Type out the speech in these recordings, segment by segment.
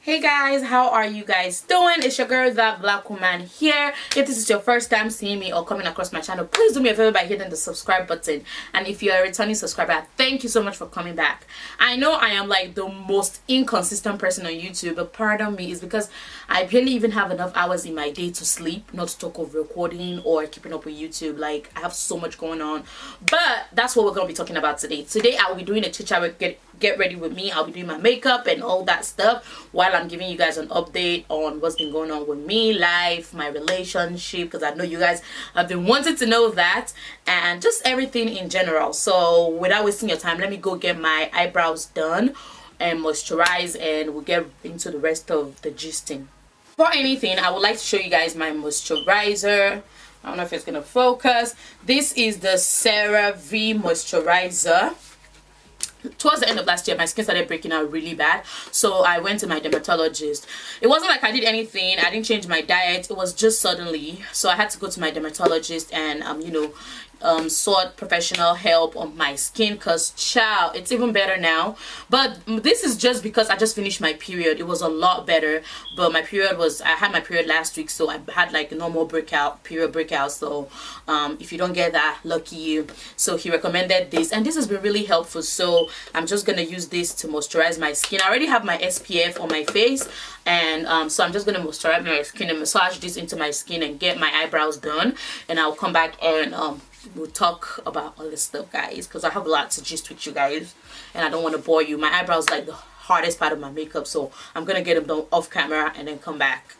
Hey guys, how are you guys doing? It's your girl, that black woman here. If this is your first time seeing me or coming across my channel, please do me a favor by hitting the subscribe button. And if you're a returning subscriber, thank you so much for coming back. I know I am like the most inconsistent person on YouTube, but pardon me, it's because I barely even have enough hours in my day to sleep, not to talk of recording or keeping up with YouTube. Like, I have so much going on. But that's what we're going to be talking about today. Today I'll be doing a chit chat with get ready with me. I'll be doing my makeup and all that stuff while I'm giving you guys an update on what's been going on with me, life, my relationship, because I know you guys have been wanting to know that, and just everything in general. So without wasting your time, let me go get my eyebrows done and moisturize, and we'll get into the rest of the gisting. Before anything, I would like to show you guys my moisturizer. I don't know if it's gonna focus. This is the CeraVe moisturizer. Towards the end of last year, my skin started breaking out really bad, so I went to my dermatologist. It wasn't like I did anything, I didn't change my diet, it was just suddenly, so I had to go to my dermatologist and sought professional help on my skin, because child, it's even better now. But this is just because I just finished my period. It was a lot better, but my period was, I had my period last week, so I had like a normal period breakout. So if you don't get that, lucky you. So he recommended this, and this has been really helpful. So I'm just gonna use this to moisturize my skin. I already have my SPF on my face, and so I'm just gonna moisturize my skin and massage this into my skin and get my eyebrows done, and I'll come back and we'll talk about all this stuff, guys, because I have a lot to gist with you guys and I don't want to bore you. My eyebrows like the hardest part of my makeup, so I'm gonna get them done off camera and then come back.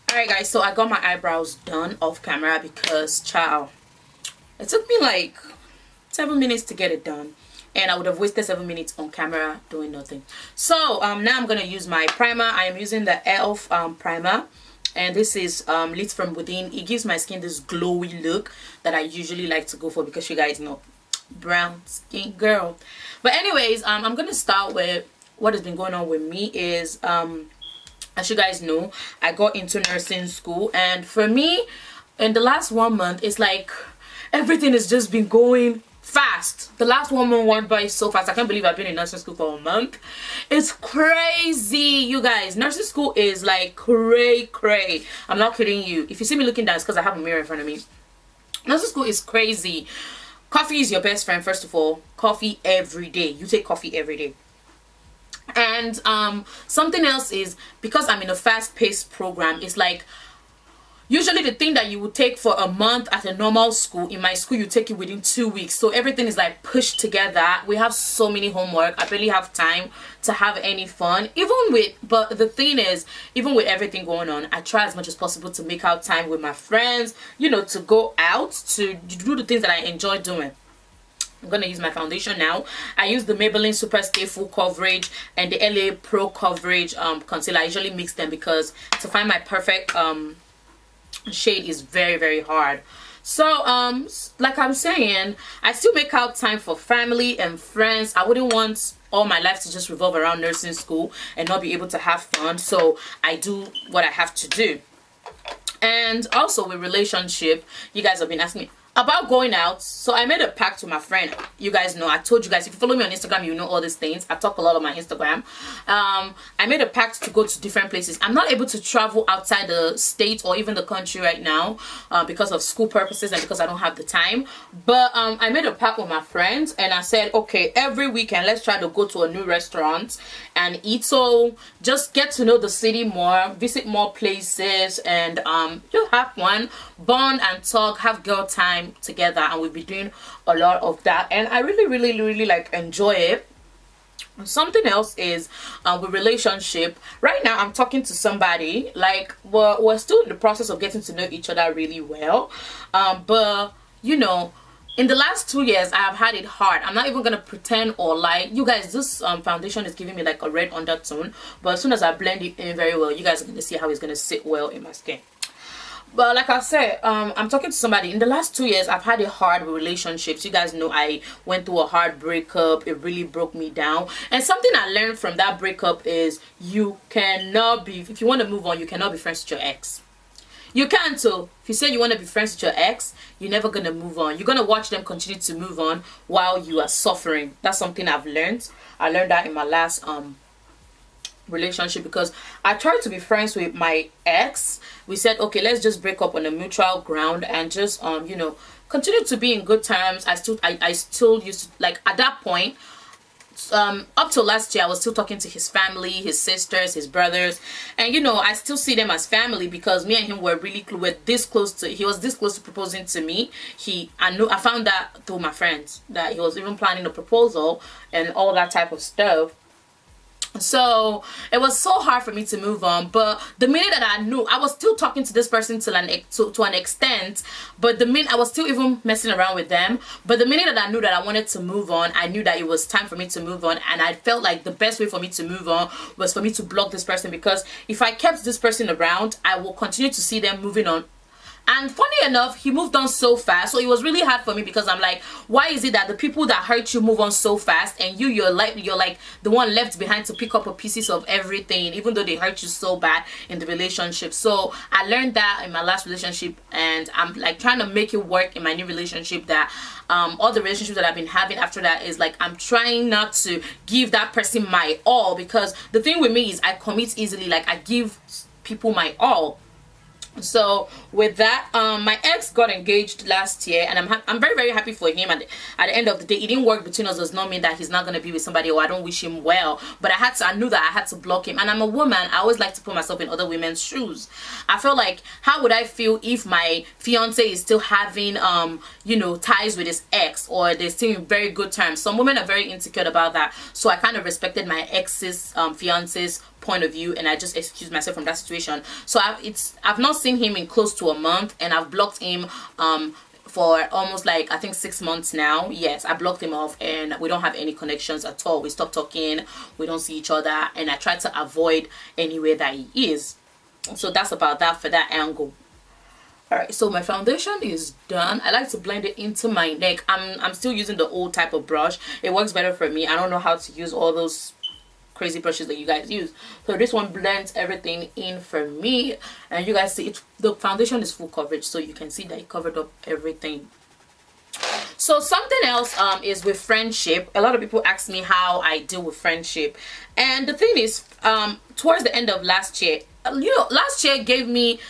Alright guys, so I got my eyebrows done off camera because child, it took me like 7 minutes to get it done, and I would have wasted 7 minutes on camera doing nothing. So now I'm gonna use my primer. I am using the e.l.f. primer, and this is lit from within. It gives my skin this glowy look that I usually like to go for, because you guys know, brown skin girl. But anyways, I'm gonna start with what has been going on with me. Is as you guys know, I got into nursing school, and for me in the last 1 month, it's like everything has just been going fast. The last 1 month went by so fast. I can't believe I've been in nursing school for a month. It's crazy, you guys. Nursing school is like cray. I'm not kidding you. If you see me looking down, it's because I have a mirror in front of me. Nursing school is crazy. Coffee is your best friend. First of all, coffee every day. You take coffee every day. And something else is, because I'm in a fast-paced program, it's like usually the thing that you would take for a month at a normal school, in my school you take it within 2 weeks. So everything is like pushed together. We have so many homework. I barely have time to have any fun, but the thing is, even with everything going on, I try as much as possible to make out time with my friends, you know, to go out, to do the things that I enjoy doing. I'm gonna use my foundation now. I use the Maybelline Super Stay Full Coverage and the LA Pro Coverage concealer. I usually mix them because to find my perfect shade is very hard. So like I'm saying, I still make out time for family and friends. I wouldn't want all my life to just revolve around nursing school and not be able to have fun, so I do what I have to do. And also with relationship, you guys have been asking me about going out, so I made a pact with my friend. You guys know, I told you guys, if you follow me on Instagram, you know all these things. I talk a lot on my Instagram. I made a pact to go to different places. I'm not able to travel outside the state or even the country right now because of school purposes and because I don't have the time. But I made a pact with my friends, and I said, okay, every weekend let's try to go to a new restaurant and eat. So just get to know the city more, visit more places, and just have fun, bond and talk, have girl time together. And we'll be doing a lot of that, and I really like enjoy it. Something else is with relationship. Right now I'm talking to somebody, like we're still in the process of getting to know each other really well, but you know, in the last 2 years I have had it hard. I'm not even gonna pretend or lie. You guys, this foundation is giving me like a red undertone, but as soon as I blend it in very well, you guys are gonna see how it's gonna sit well in my skin. But like I said, I'm talking to somebody. In the last 2 years, I've had it hard with relationships. You guys know I went through a hard breakup. It really broke me down. And something I learned from that breakup is you cannot be, if you want to move on, you cannot be friends with your ex. You can't. So if you say you want to be friends with your ex, you're never going to move on. You're going to watch them continue to move on while you are suffering. That's something I've learned. I learned that in my last relationship, because I tried to be friends with my ex. We said, okay, let's just break up on a mutual ground and just you know, continue to be in good terms. I still used to, like, at that point, up till last year, I was still talking to his family, his sisters, his brothers, and you know, I still see them as family, because me and him were really were this close to, he was this close to proposing to me. I found that through my friends, that he was even planning a proposal and all that type of stuff. So it was so hard for me to move on. But the minute that I knew, I was still talking to this person to an extent, but the minute I was still even messing around with them, but the minute that I knew that I wanted to move on, I knew that it was time for me to move on. And I felt like the best way for me to move on was for me to block this person, because if I kept this person around, I will continue to see them moving on. And funny enough, he moved on so fast, so it was really hard for me, because I'm like, why is it that the people that hurt you move on so fast, and you're like the one left behind to pick up a pieces of everything, even though they hurt you so bad in the relationship. So I learned that in my last relationship, and I'm like trying to make it work in my new relationship, that all the relationships that I've been having after that is like, I'm trying not to give that person my all, because the thing with me is I commit easily. Like, I give people my all. So with that, my ex got engaged last year, and I'm very, very happy for him. And at the end of the day, it didn't work between us. Does not mean that he's not going to be with somebody, or I don't wish him well, but I knew that I had to block him. And I'm a woman. I always like to put myself in other women's shoes. I feel like, how would I feel if my fiance is still having you know, ties with his ex, or they're still in very good terms? Some women are very insecure about that, so I kind of respected my ex's fiance's point of view, and I just excused myself from that situation. So I've not seen him in close to a month, and I've blocked him for almost, like, I think 6 months now. Yes, I blocked him off, and we don't have any connections at all. We stopped talking, we don't see each other, and I try to avoid anywhere that he is. So that's about that for that angle. Alright, so my foundation is done. I like to blend it into my neck. I'm still using the old type of brush. It works better for me. I don't know how to use all those crazy brushes that you guys use, so this one blends everything in for me. And you guys see it, the foundation is full coverage, so you can see that it covered up everything. So something else is with friendship. A lot of people ask me how I deal with friendship, and the thing is, towards the end of last year, you know, last year gave me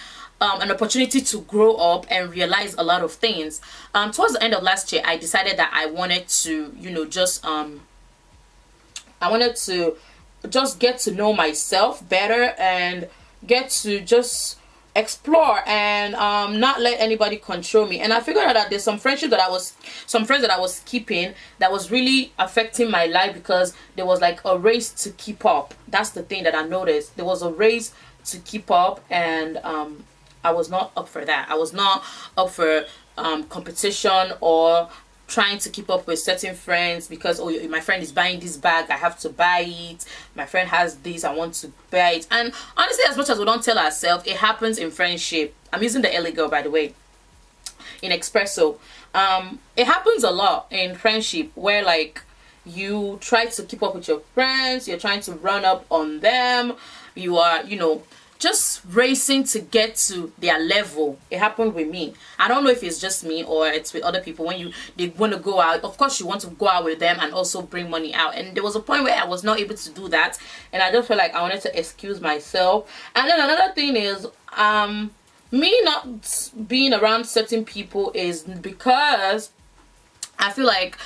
an opportunity to grow up and realize a lot of things. Towards the end of last year, I decided that I wanted to, you know, just get to know myself better, and get to just explore, and not let anybody control me. And I figured out that there's some friends that I was keeping that was really affecting my life, because there was like a race to keep up. That's the thing that I noticed. There was a race to keep up, and I was not up for that. I was not up for competition, or trying to keep up with certain friends, because, oh, my friend is buying this bag, I have to buy it. My friend has this, I want to buy it. And honestly, as much as we don't tell ourselves, it happens in friendship. I'm using the LA girl, by the way, in espresso. It happens a lot in friendship, where like you try to keep up with your friends, you're trying to run up on them, you are, you know, just racing to get to their level. It happened with me. I don't know if it's just me or it's with other people. When they want to go out, of course you want to go out with them and also bring money out, and there was a point where I was not able to do that, and I just felt like I wanted to excuse myself. And then another thing is, me not being around certain people is because I feel like,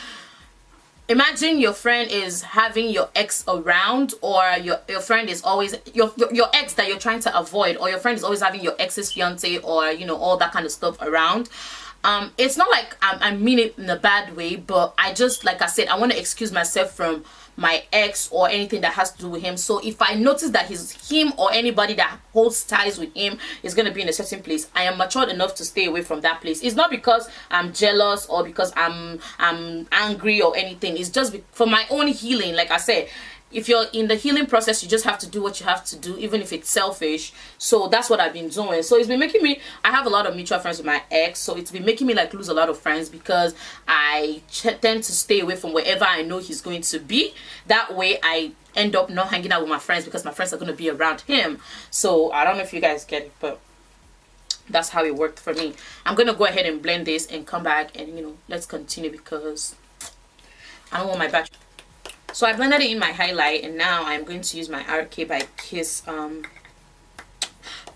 imagine your friend is having your ex around, or your friend is always your ex that you're trying to avoid, or your friend is always having your ex's fiance, or you know, all that kind of stuff around. It's not like I mean it in a bad way, but I just, like I said, I want to excuse myself from my ex or anything that has to do with him. So if I notice that him or anybody that holds ties with him is going to be in a certain place, I am matured enough to stay away from that place. It's not because I'm jealous or because I'm angry or anything. It's just for my own healing. Like I said, if you're in the healing process, you just have to do what you have to do, even if it's selfish. So that's what I've been doing. So it's been making me, I have a lot of mutual friends with my ex, so it's been making me like lose a lot of friends, because I tend to stay away from wherever I know he's going to be. That way I end up not hanging out with my friends, because my friends are going to be around him. So I don't know if you guys get it, but that's how it worked for me. I'm going to go ahead and blend this and come back and, you know, let's continue, because I don't want my battery. So I blended it in my highlight, and now I'm going to use my RK by Kiss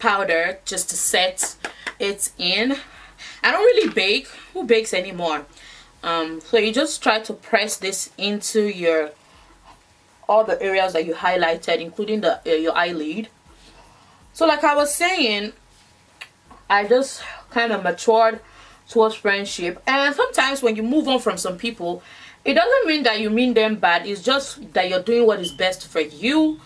powder just to set it in. I don't really bake. Who bakes anymore? So you just try to press this into your all the areas that you highlighted, including the your eyelid. So like I was saying, I just kind of matured towards friendship, and sometimes when you move on from some people, it doesn't mean that you mean them bad. It's just that you're doing what is best for you,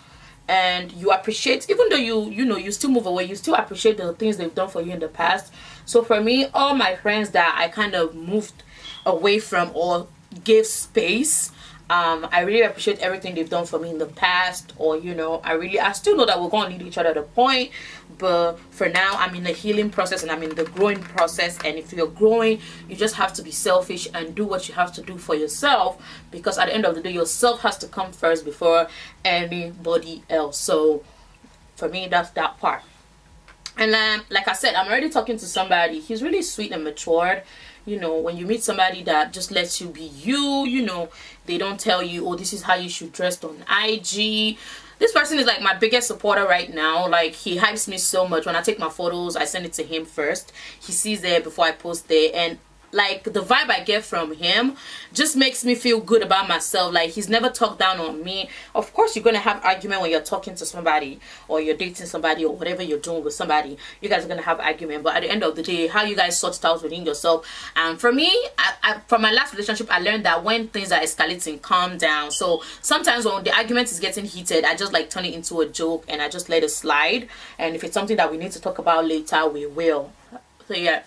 and you appreciate, even though you still move away, you still appreciate the things they've done for you in the past. So for me, all my friends that I kind of moved away from or gave space, I really appreciate everything they've done for me in the past. Or I still know that we're going to need each other at a point, but for now I'm in the healing process and I'm in the growing process. And if you're growing, you just have to be selfish and do what you have to do for yourself, because at the end of the day, yourself has to come first before anybody else. So for me, that's that part. And then, like I said, I'm already talking to somebody. He's really sweet and matured. When you meet somebody that just lets you be you, they don't tell you, oh, this is how you should dress on IG. This person is like my biggest supporter right now. Like, he hypes me so much. When I take my photos, I send it to him first. He sees it before I post it, and like the vibe I get from him just makes me feel good about myself. Like, he's never talked down on me. Of course, you're gonna have argument when you're talking to somebody or you're dating somebody or whatever you're doing with somebody. You guys are gonna have argument, but at the end of the day, how you guys sort it out within yourself. And for me, from my last relationship, I learned that when things are escalating, calm down. So sometimes when the argument is getting heated, I just like turn it into a joke and I just let it slide. And if it's something that we need to talk about later, we will. So yeah,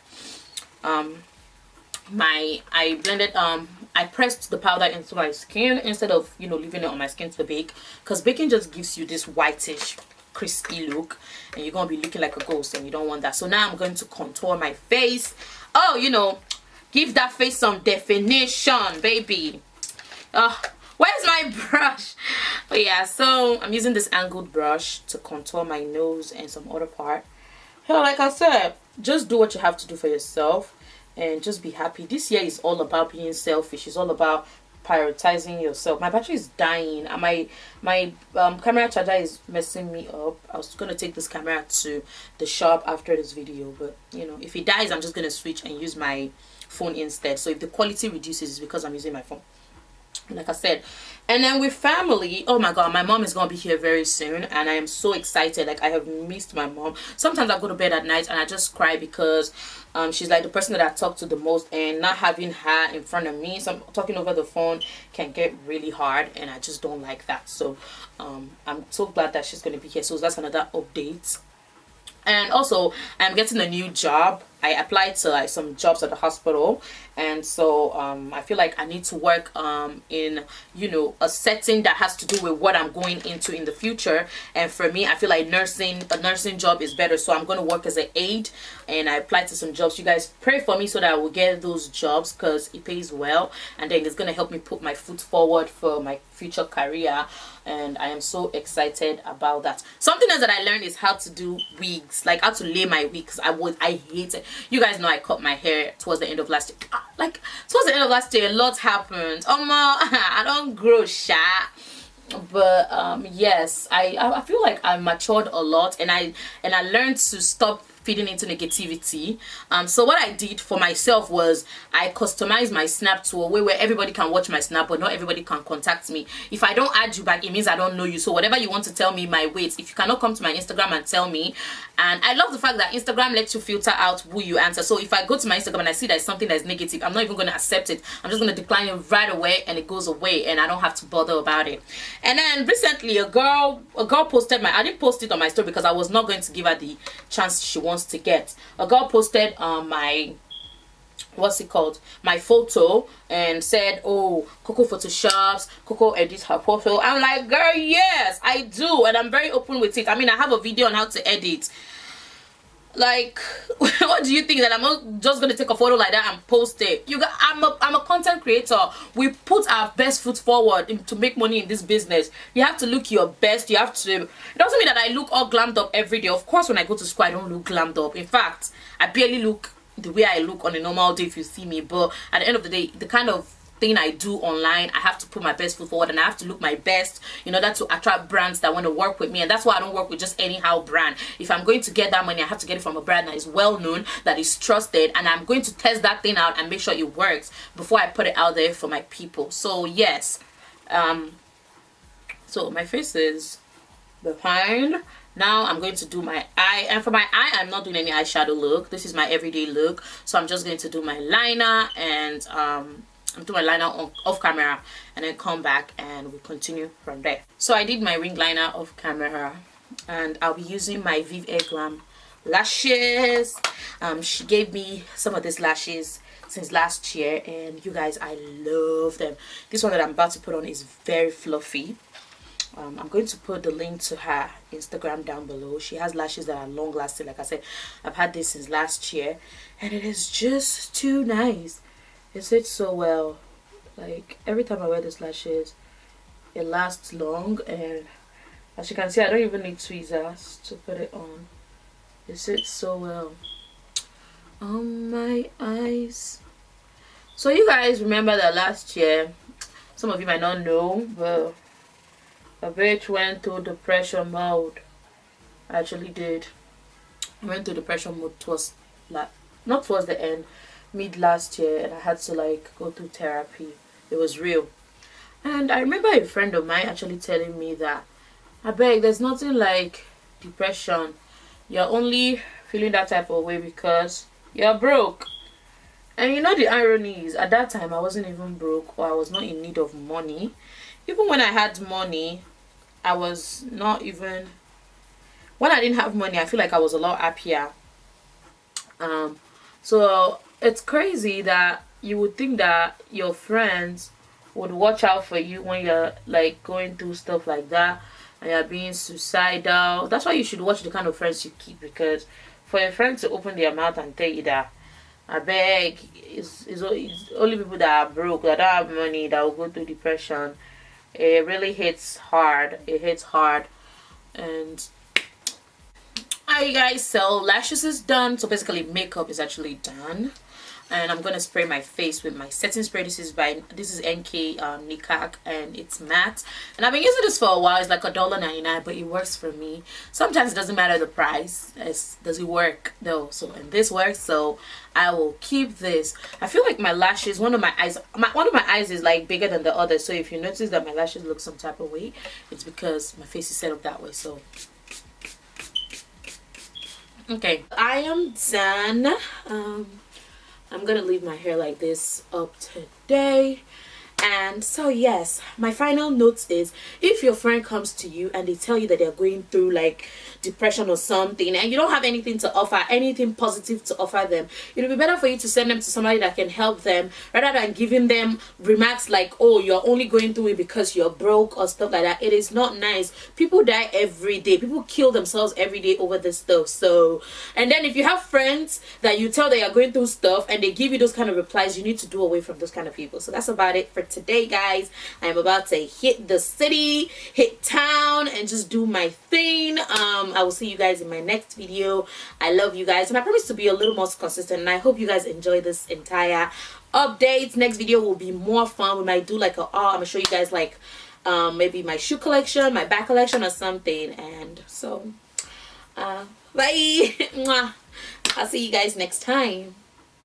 I pressed the powder into my skin instead of leaving it on my skin to bake, because baking just gives you this whitish crispy look and you're gonna be looking like a ghost, and you don't want that. So now I'm going to contour my face. Give that face some definition, baby. Where's my brush? But yeah, so I'm using this angled brush to contour my nose and some other part. Like I said, just do what you have to do for yourself and just be happy. This year is all about being selfish. It's all about prioritizing yourself. My battery is dying and my camera charger is messing me up. I was gonna take this camera to the shop after this video, but if it dies, I'm just gonna switch and use my phone instead. So if the quality reduces, it's because I'm using my phone, like I said. And then with family, oh my god, my mom is gonna be here very soon and I am so excited. Like, I have missed my mom. Sometimes I go to bed at night and I just cry because she's like the person that I talk to the most, and not having her in front of me, so talking over the phone can get really hard and I just don't like that. So I'm so glad that she's gonna be here. So that's another update. And also, I'm getting a new job. I applied to like some jobs at the hospital, and so I feel like I need to work in a setting that has to do with what I'm going into in the future. And for me, I feel like a nursing job is better, so I'm going to work as an aide. And I applied to some jobs. You guys pray for me so that I will get those jobs, because it pays well, and then it's going to help me put my foot forward for my future career. And I am so excited about that. Something else that I learned is how to do wigs, like how to lay my wigs. I hate it. You guys know I cut my hair towards the end of last year. Like, towards the end of last year, a lot happened. I don't grow shy. But yes, I feel like I matured a lot, and I learned to stop feeding into negativity. So what I did for myself was I customized my snap to a way where everybody can watch my snap, but not everybody can contact me. If I don't add you back, it means I don't know you. So whatever you want to tell me, my weight, if you cannot come to my Instagram and tell me. And I love the fact that Instagram lets you filter out who you answer. So if I go to my Instagram and I see there's something that's negative, I'm not even going to accept it. I'm just going to decline it right away, and it goes away, and I don't have to bother about it. And then recently a girl posted I didn't post it on my story because I was not going to give her the chance she wants to get. A girl posted my my photo and said, oh, Coco photoshops, Coco edits her photo. I'm like, girl, yes, I do, and I'm very open with it. I mean, I have a video on how to edit. Like, what do you think, that I'm not just gonna take a photo like that and post it? I'm a content creator. We put our best foot forward to make money in this business. You have to look your best. You have to. It doesn't mean that I look all glammed up every day. Of course, when I go to school, I don't look glammed up. In fact, I barely look the way I look on a normal day if you see me. But at the end of the day, the kind of thing I do online. I have to put my best foot forward, and I have to look my best in order to attract brands that want to work with me. And that's why I don't work with just anyhow brand. If I'm going to get that money, I have to get it from a brand that is well known, that is trusted, and I'm going to test that thing out and make sure it works before I put it out there for my people. So yes, so my face is behind. Now I'm going to do my eye, and for my eye I'm not doing any eyeshadow look. This is my everyday look, so I'm just going to do my liner, and I'm doing my liner off camera, and then come back and we'll continue from there. So I did my ring liner off camera, and I'll be using my Viv Air Glam lashes. She gave me some of these lashes since last year, and you guys, I love them. This one that I'm about to put on is very fluffy. I'm going to put the link to her Instagram down below. She has lashes that are long lasting. Like I said, I've had this since last year, and it is just too nice. It sits so well. Like every time I wear these lashes, it lasts long, and as you can see, I don't even need tweezers to put it on. It sits so well on my eyes. So you guys remember that last year, some of you might not know, but a bitch went through depression mode. I actually did. I went through depression mode towards, like, not towards the end, mid last year, and I had to like go through therapy. It was real. And I remember a friend of mine actually telling me that, I beg, there's nothing like depression. You're only feeling that type of way because you're broke. And you know the irony is, at that time I wasn't even broke, or I was not in need of money. Even when I had money, I was not even, when I didn't have money, I feel like I was a lot happier. So it's crazy that you would think that your friends would watch out for you when you're like going through stuff like that and you're being suicidal. That's why you should watch the kind of friends you keep, because for your friends to open their mouth and tell you that, I beg, it's only people that are broke, that don't have money, that will go through depression. It really hits hard. It hits hard. And alright guys, so lashes is done. So basically makeup is actually done, and I'm gonna spray my face with my setting spray. This is NK Nikak, and it's matte, and I've been using this for a while. It's like $1.99, but it works for me. Sometimes it doesn't matter the price, does it work though? So, and this works, so I will keep this. I feel like my lashes, one of my eyes is like bigger than the other, so if you notice that my lashes look some type of way, it's because my face is set up that way. So okay, I am done. I'm gonna leave my hair like this up today. And so yes, my final note is, if your friend comes to you and they tell you that they're going through like depression or something, and you don't have anything to offer, anything positive to offer them, it would be better for you to send them to somebody that can help them, rather than giving them remarks like, oh, you're only going through it because you're broke or stuff like that. It is not nice. People die every day. People kill themselves every day over this stuff. So, and then if you have friends that you tell that you're going through stuff and they give you those kind of replies, you need to do away from those kind of people. So that's about it for today, guys. I'm about to hit the city, hit town, and just do my thing. I will see you guys in my next video. I love you guys, and I promise to be a little more consistent, and I hope you guys enjoy this entire update. Next video will be more fun. We might do like a I'm gonna show you guys like maybe my shoe collection, my bag collection, or something. And so bye. I'll see you guys next time.